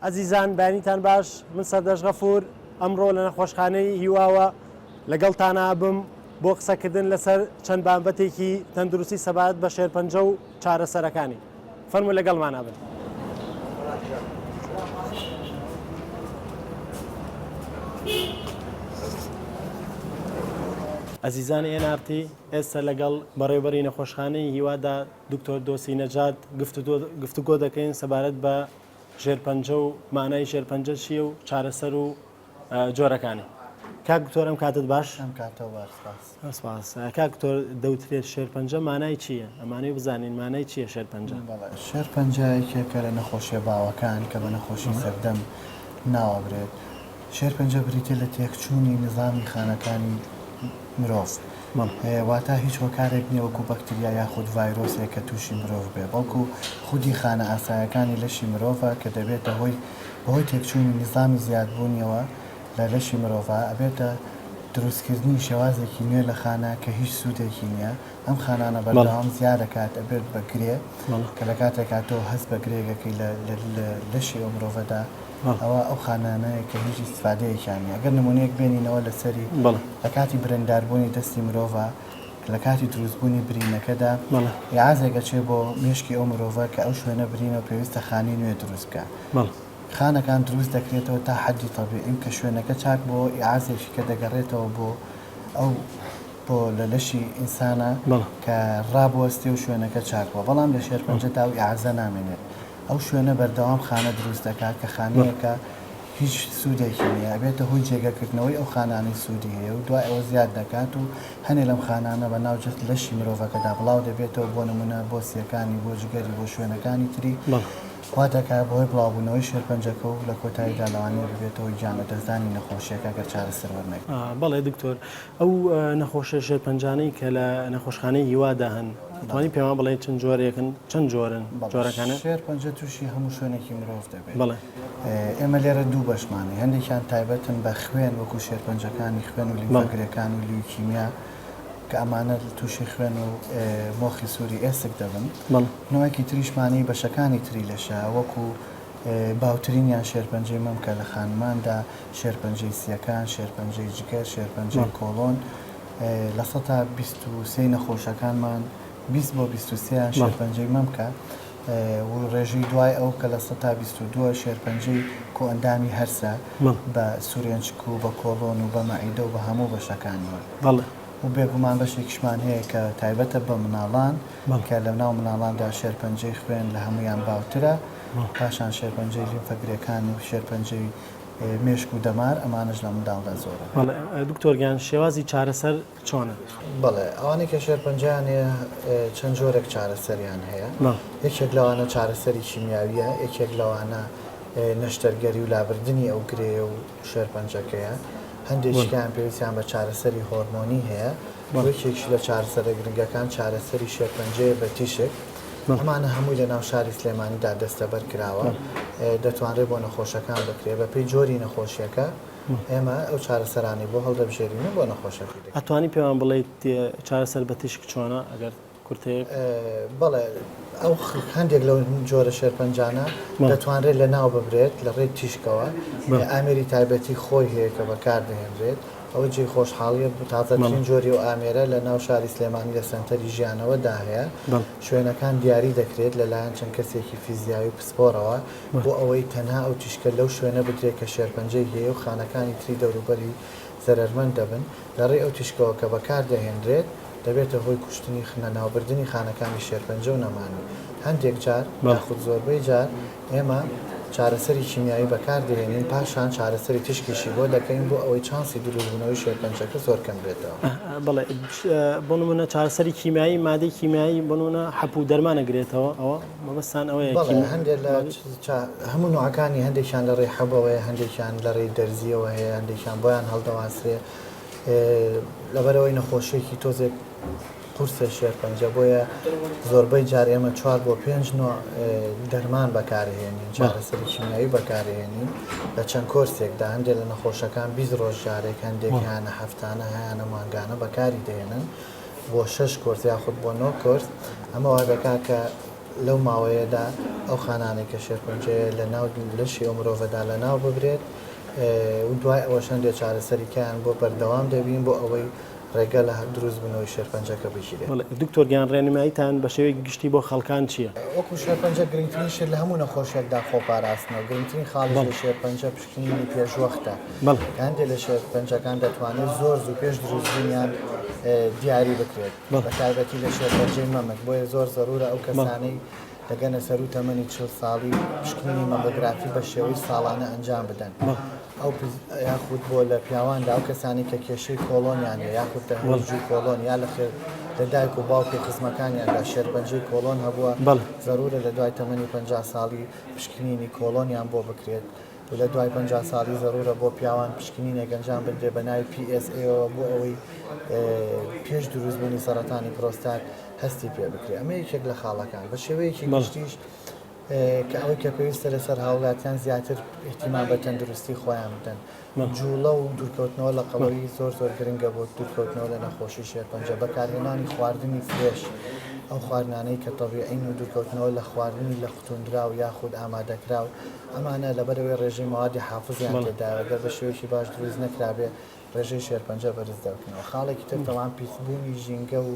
عزیزان بەیانیتان باش من سەردەش غەفور ئەمڕۆ لە نەخۆشخانەی هیواوە لەگەڵتانە بم بۆ قسەکردن لەسەر چەند بابەتێکی تەندروستی سەبات بە شێرپەنجە و چارەسەرەکانی. فەرموو لەگەڵمانە بن. عزیزانی NRT ئێستا لەگەڵ بەڕێوەبەری نەخۆشخانەی هیوادا دکتۆر دۆسی نەجات گفتوگۆ دەکەین سەبارەت بە شێرپەنجە و مانای شێرپەنجە چییە و چارەسەر و جۆرەکانی. کاک دکتۆر ئەم کاتت باش؟ ئەم کاتەوە باش. سپاس. کاک دکتۆر دەوترێت شێرپەنجە مانای چییە؟ ئەمانەی بزانین مانای چییە شێرپەنجە؟ شێرپەنجە یەکێکە لە نەخۆشیە باوەکان کە بە نەخۆشی سەردەم ناوەبرێت. شێرپەنجە بریتە لە تێکچوونی نظامی خانەکانی مرۆڤ. واتە هیچ هۆکارێک نییە وەکو بەکتریا یاخود ڤایرۆسێک کە تووشی مرۆڤ بێ، بەڵکو خودی خانە ئاسایەکانی لەشی مرۆڤە کە دەبێتە بەهۆی تێکچوونی نظامی زیادبوونیەوە لە لەشی مرۆڤە ئەبێتە دروستکردنی شێوازێکی نوێ لە خانە کە هیچ سوودێکی نییە. ئەم خانانە بەردەوام زیاد دەکات ئەبێت بەگرێ کە لە کاتێکا تۆ هەست بە گرێگەکەی لە لەشی ئەو مرۆڤەدا ئەوە ئەو خانانەیە کە هیچ استفادەیەکیان نیە. ئەگەر نمونەیەک بێنینەوە لەسەری لە کاتی برنداربوونی دەستی مرۆڤە لە کاتی دروستبوونی برینەکەدا یاعازێکە چێ بۆ مێشکی ئەو مرۆڤە کە ئەو شوێنە برینە و پێویستە خانی نوێ دروست بکە. خانەکان دروست دەکرێتەوە تا حەدی تەبیعی کە شوێنەکە چاک بۆ ئیعازێکی کە دەگەڕێتەوە بۆ لە لەشی ئینسانە کە ڕابوەستی و شوێنەکە چاک بووە، بەڵام لە شێرپەنجە تا و ئیعازە نامێنێت. ئەو شوێنە بەردەوام خانە دروست دەکات کە خانەیەکە هیچ سوودێکی نییە، ئەبێتە هۆی جێگەکردنەوەی ئەو خانانی سوودی هەیە و دوای ئەوە زیاد دەکات و هەنێ لەم خانانە بە ناوجەست لەشی مرۆڤەکەدا بڵاو دەبێتەوە بۆ نمونە بۆ سیەکانی بۆ جگەری بۆ شوێنەکانی تری وا دەکات بۆی بڵاوبوونەوەی شێرپەنجەکە و لە کۆتاییدا لەوانەیە ببێتەوە گیان لە دەستدانی نەخۆشیەکە گەر چارەسەر وەرنەگرێت. بەڵێ دکتۆر، ئەو نەخۆشە شێرپەنجانەی کە لە نەخۆشخانەی هیوادا هەن توانی پێمان بڵێ چەند جۆرێکن چەند جۆرن جۆرەکانە؟ شێرپەنجە تووشی هەموو شوێنێکی مرۆڤ دەبێت. بڵێ ئێمە لێرە دوو بەشمانەی، هەندێکیان تایبەتن بە خوێن وەکو شێرپەنجەکانی خوێن و لیمفەگرەکان و لیوکیمیا کە ئەمانە تووشی خوێن و مۆخی سووری ئێسک دەبن. نوعێکی تریشمانی بەشەکانی تری لەشە وەکو باوترینیان شێرپەنجەی مەمکە لە خانماندا شێرپەنجەی سیەکان، شێرپەنجەی جگەر، شێرپەنجەی کۆڵۆن. لە 123 نەخۆشەکانمان 20 بۆ 23یان شێرپەنجەی مەمکە و ڕێژەی دوای ئەو کە لە 122 شێرپەنجەی کۆئەندامی هەرسە بە سوورێنچک و بە کۆڵۆن و بە مەعیدە و بە هەموو بەشەکانیوە. و بێگومان بەشێکیشمان هەیە کە تایبەتە بە مناڵان کە لە ناو مناڵاندا شێرپەنجەی خوێن لە هەمویان باوترە، پاشان شێرپەنجەی لیمفەگرەکان و شێرپەنجەی مێشک و دەمار ئەمانش لە منداڵدا زۆرە. دکتۆرگیان شێوازی چارەسەر چۆنە؟ بەڵێ ئەوانەی کە شێرپەنجیان هەیە چەند جۆرێک چارەسەریان هەیە. یەکێک لەوانە چارەسەری کیمیاویە، یەکێک لەوانە نەشتەرگەری و لابردنی ئەو گرێ و شێرپەنجەکەیە، هەندێکیان پێویستیان بە چارەسەری هۆرمۆنی هەیە، یەکێکی لە چارەسەرە گرنگەکان چارەسەری شێرپەنجەیە بە تیشک. ئەمانە هەمووی لە ناو شاری سلێمانیدا دەستەبەر کراوە، دەتوانرێت بۆ نەخۆشەکان بکرێت بە پێی جۆری نەخۆشیەکە. ئێمە ئەو چارەسەرانی بۆ هەڵدەبژێرینە بۆ نەخۆشەکە. ئەتوانی پێوان بڵێیت چارەسەر بە تیشک چۆنە ئەگەر کورتەیەک؟ بەڵێ ئەو هەندێک لەو جۆرە شێرپەنجانە دەتوانرێت لە ناو ببرێت لە ڕێی تیشکەوە، ئامێری تایبەتی خۆی هەیە کە بەکاردەهێنرێت. ئەوە جێی خۆشحاڵیە تازەترین جۆری و ئامێرە لە ناو شاری سلێمانی لە سنتەری ژیانەوەدا هەیە. شوێنەکان دیاری دەکرێت لەلایەن چەند کەسێکی فیزیایی و پسپۆرەوە بۆ ئەوەی تەنها ئەو تیشکە لەو شوێنە بدرێت کە شێرپەنجەی هەیە و خانەکانی تری دەوروبەری زەرمەند دەبن. لە ڕێی ئەو تیشکەوە کە بەکاردەهێنرێت دەبێتە هۆی کوشتنی ناوبردنی خانەکانی شێرپەنجە و نەمانی. هەندێک جار یاخود زۆربەی جار ئێمە چارەسەری کیمیایی بەکاردێنین، پاشان چارەسەری تشکیشی بۆ دەکەین بۆ ئەوەی چانسی دروستبوونەوەی شێرپەنجەکە زۆر کەم بێتەوە. بەڵێ بۆ نمونە چارەسەری کیمیایی مادەی کیمیایی بۆ نمونە حەپوو دەرمانەگرێتەوە، ئەوە مەبەستان ئەوەیە. هەندێک لە هەموو نوعەکانی هەندێکیان لە ڕێی حەبەوەیە، هەندێکیان لە ڕێی دەرزیەوە هەیە، هەندێکیان بۆیان هەڵدەواسرێ لەبەرەوەی نەخۆشیێکی تۆزێک قورسە شێرپەنجە، بۆیە زۆربەی جار ئێمە 4 بۆ 5 نوع دەرمان بەکارهێنین، چارەسەری کیمیایی بەکارهێنین لە چەند کۆرسێکدا. هەندێک لە نەخۆشەکان 20 ڕۆژ جارێک، هەندێکیانە هەفتانە هەیەنە مانگانە بەکاری دێنن بۆ 6 کۆرس یاخود بۆ 9 کۆرس. ئەمە وا دەکات کە لەو ماوەیەدا ئەو خانانێک کە شێرپەنجەیە لە ناو لەشی ئەو مرۆڤەدا لە ناو ببرێت و دوای ئەوەشەن دێ چارەسەریکیان بۆ بەردەوام دەبین بۆ ئەوەی ڕێگە لە دروست بنەوەی شێرپەنجەکە بگیرێت. دکتۆر گیان ڕێنماییتان بە شێوەیەکی گشتی بۆ خەڵکان چییە؟ وەکو شێرپەنجە گرنگترین شێر لە هەموو نەخۆشیێکدا خۆپاراستنەوە گرنگترین خاڵی لە شێرپەنجە پشکنینی پێشوەختە. هەندێک لە شێرپەنجەکان دەتوانێت زۆر زوو پێش دروستبوونیان دیاری بکرێت بە تایبەتی لە شێرپەنجەی مەمک بۆیە زۆر زەرورە ئەو کەسانەی دەگەنە سەر و تەمەنی 40 ساڵی پشکنینی مەمۆگرافی بە شێوەی ساڵانە ئەنجام بدەن. ئەو یاخود بۆ لە پیاواندا ئەو کەسانی کە کێشەی کۆڵۆنیان یاخود تەهۆرجی کۆڵۆن یا لە دایک و باوکی خزمەکانیاندا شێرپەنجەی کۆڵۆن هەبووە زەرورە لە دوای تەمەنی 50 ساڵی پشکنینی کۆڵۆنیان بۆ بکرێت و لە دوای 50 ساڵی زەرورە بۆ پیاوان پشکنینێک ئەنجام بدرێت بە ناوی PSA بۆ ئەوەی پێش دروستبوونی سەرەتانی پرۆستات هەستی پێ بکرێت. ئەمە یەکێک لە خاڵەکان بە شێوەیەکی گشتیش کە ئەوەی کە پێویستە لەسەر هاوڵاتیان زیاتر احتیمام بە تەندروستی خۆیان بدەن. جوڵە و دوورکەوتنەوە لە قەڵەوی زۆر گرنگە بۆ دوورکەوتنەوە لە نەخۆشی شێرپەنجە بەکارهێنانی خواردنی فرێش ئەو خواردنانەی کە تەبیعین و دوورکەوتنەوە لە خواردنی لە قوتوندرا و یاخود ئامادەکرا و ئەمانە لەبەرەوەی ڕێژەی موادی حافزیان تێداوە گەر بە شێوەیەکی باش دروست نەکرابێ ڕێژەی شێرپەنجە بەرز دەکەنەوە. خاڵێکی تر تەواو پیسبوونی ژینگە و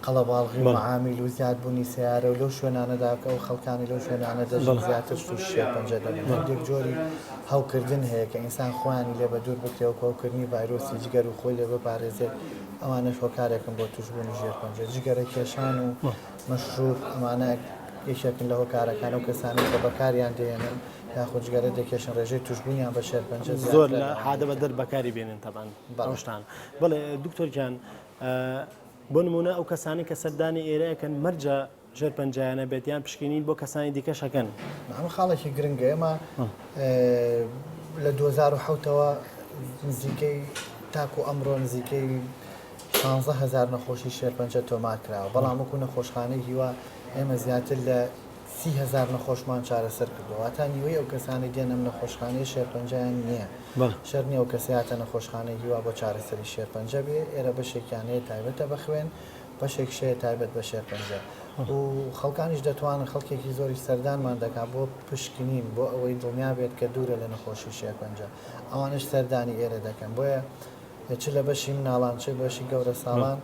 قەڵەباڵغی و عامیل و زیادبوونی سیارە و لەو شوێنانەدا کە ئەو خەڵکانی لەو شوێنانە دەژن زیاتر تووشی شێرپەنجە دەبن. هەندێک جۆری هەوکردن هەیە کە ئینسان خۆیانی لێ بە دوور بکرێت و هەوکردنی ڤایرۆسی جگەر و خۆی لێ بپارێزێت ئەوانەش هۆکارێکن بۆ تووشبوونی شێرپەنجە. جگەرە کێشان و مەشروب ئەمانە یەکێکن لە هۆکارەکان و کەسانی کە بەکاریان دێنن یاخود جگەرە دەکێشن ڕێژەی تووشبوونیان بە شێرپەنجە زۆر لە حادە بە دەر بەکاری بێنن تەبان بەشتان. بەڵێ دکتۆر گیان بۆ نمونە ئەو کەسانی کە سەردانی ئێرەیەکەن مەرجە ژێرپەنجەیانە بێتیان پشکنین بۆ کەسانی دیکە شەکەن. ئەمە خاڵێکی گرنگە. ئێمە لە 2007ەوە نزیکەی تاکو ئەمڕۆ نزیکەی 16,000 نەخۆشی شێرپەنجە تۆمار کراوە. بەڵام وەکو نەخۆشخانەی هیوا ئێمە زیاتر لە 30,000 نەخۆشمان چارەسەر کردەوە. تا نیوەی ئەو کەسانی دێنم نەخۆشخانەی شێرپەنجەیان نییە. شەر نییە ئەو کەسیاتە نەخۆشخانەی هیوا بۆ چارەسەری شێرپەنجە بێ. ئێرە بەشێکیانەیە تایبەتە بە خوێن بەشێک شەیە تایبەت بە شێرپەنجە و خەڵکانیش دەتوانن خەڵکێکی زۆری سەردانمان دەکات بۆ پشکنین بۆ ئەوەی دڵنیا بێت کە دوورە لە نەخۆشی شێرپەنجە. ئەوانش سەردانی ئێرە دەکەن. بۆیە چ لە بەشی مناڵان چ بەشی گەورە ساڵان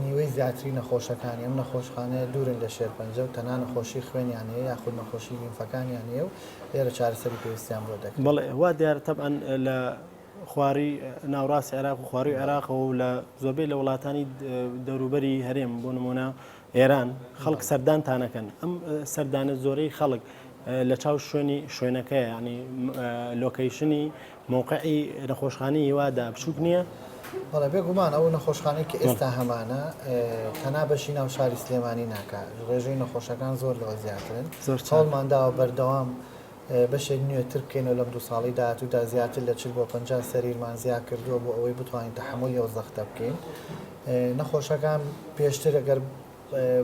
نیوەی زیاتری نەخۆشەکانی ئەم نەخۆشخانەیە دوورن لە شێرپەنجە و تەنها نەخۆشی خوێنیانەیە یاخود نەخۆشی لیمفەکانیانەیە و لێرە چارەسەری پێویستیان بۆ دەکەن. بەڵێ وا دیارە تەبعەن لە خواری ناوڕاستی عێراق و خواروی عێراق و لە زۆربەی لە وڵاتانی دەوروبەری هەرێم بۆ نمونە ئێران خەڵک سەردانتانەکەن. ئەم سەردانە زۆرەی خەڵک لە چاو شوێنەکەی ینی لۆکەیشنی موقعی نەخۆشخانەی هیوادا بچووک نییە؟ بەڵێ بێگومان ئەو نەخۆشخانەی کە ئێستا هەمانە تەنها بەشی ناو شاری سلێمانی ناکات. ڕێژەی نەخۆشەکان زۆر لەوە زیاترن. هەوڵمانداوە بەردەوام بەشێک نوێتر بکەینەوە لەم 2 ساڵی داهاتوودا زیاتر لە 40 بۆ 50 سەریرمان زیاد کردووە بۆ ئەوەی بتوانین تەحمولی ئەو زەختە بکەین. نەخۆشەکان پێشتر ئەگەر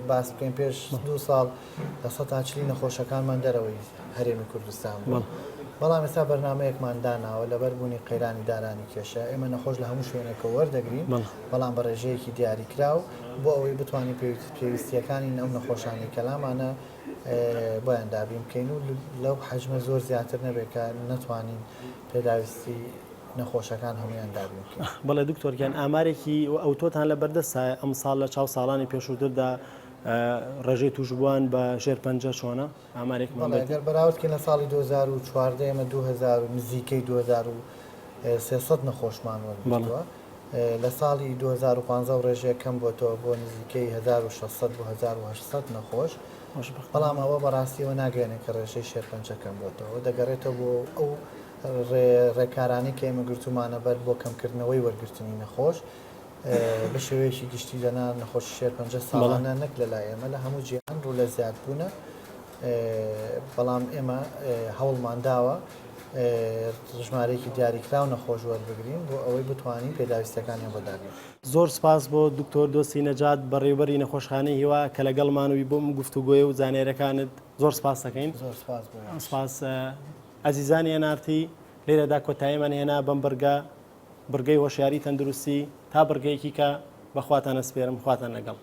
باس بکەین پێش 2 ساڵ لە 140 نەخۆشەکانمان دەرەوەی هەرێمی کوردستان بوو. بەڵام ئێستا بەرنامەیەکمان داناوە لەبەر بوونی قەیرانی دارانی کێشە ئێمە نەخۆش لە هەموو شوێنێکە وەردەگرین بەڵام بە ڕێژەیەکی دیاریکراو بۆ ئەوەی بتوانین پێویستیەکانی ئەو نەخۆشانی کەلامانە بۆیان دابین بکەین و لەو حەجمە زۆر زیاتر نەبێت کە نەتوانین پێداویستی نەخۆشەکان هەمویان دابین بکەین. بەڵێ دکتۆر گیان ئامارێکی ئەو تۆتان لە بەردەستە ئەم ساڵ لە چاو ساڵانی پێشووتردا ڕێژەی تووشبووان بە شێرپەنجە چۆنە ئامارێکمان ئەگەر بەراوردکە لە ساڵی 2014 ئێمە 2000 نزیکەی 2300 نەخۆشمان وەرگرتووە. لە ساڵی 2015 ڕێژەیە کەم بۆتەوە بۆ نزیکەی 1600 بۆ 1800 نەخۆش. بەڵام ئەوە بەڕاستیەوە ناگەێنێت کە ڕێژەی شێرپەنجەکەم بۆتەوە دەگەڕێتەوە بۆ ئەو ڕێکارانی کە ئێمە گرتومانە بەر بۆ کەمکردنەوەی وەرگرتنی نەخۆش بە شێوەیەکی گشتی لەنا نەخۆشی شێرپەنجە ساڵانە نەک لەلای ئێمە لە هەموو جیهان ڕوو لە زیادبوونە. بەڵام ئێمە هەوڵمان داوە ژمارەیەکی دیاریکراو نەخۆش وەربگرین بۆ ئەوەی بتوانین پێداویستەکانیان بۆدابین. زۆر سپاس بۆ دکتۆر دۆستی نەجات بەڕێوەبەری نەخۆشخانەی هیوا کە لەگەڵمانەوەی بۆم گفتوگۆیە و زانێرەکانت زۆر سپاس دەکەین. زۆر سپاس بۆ سپاس ئەزیزانی ئێنارتی لێرەدا کۆتاییمان هێنا بەم بەرگەی هۆشیاری تەندروستی تا بەرگەیەکی کە بەخواتان ئەسپێرم خواتان لەگەڵ.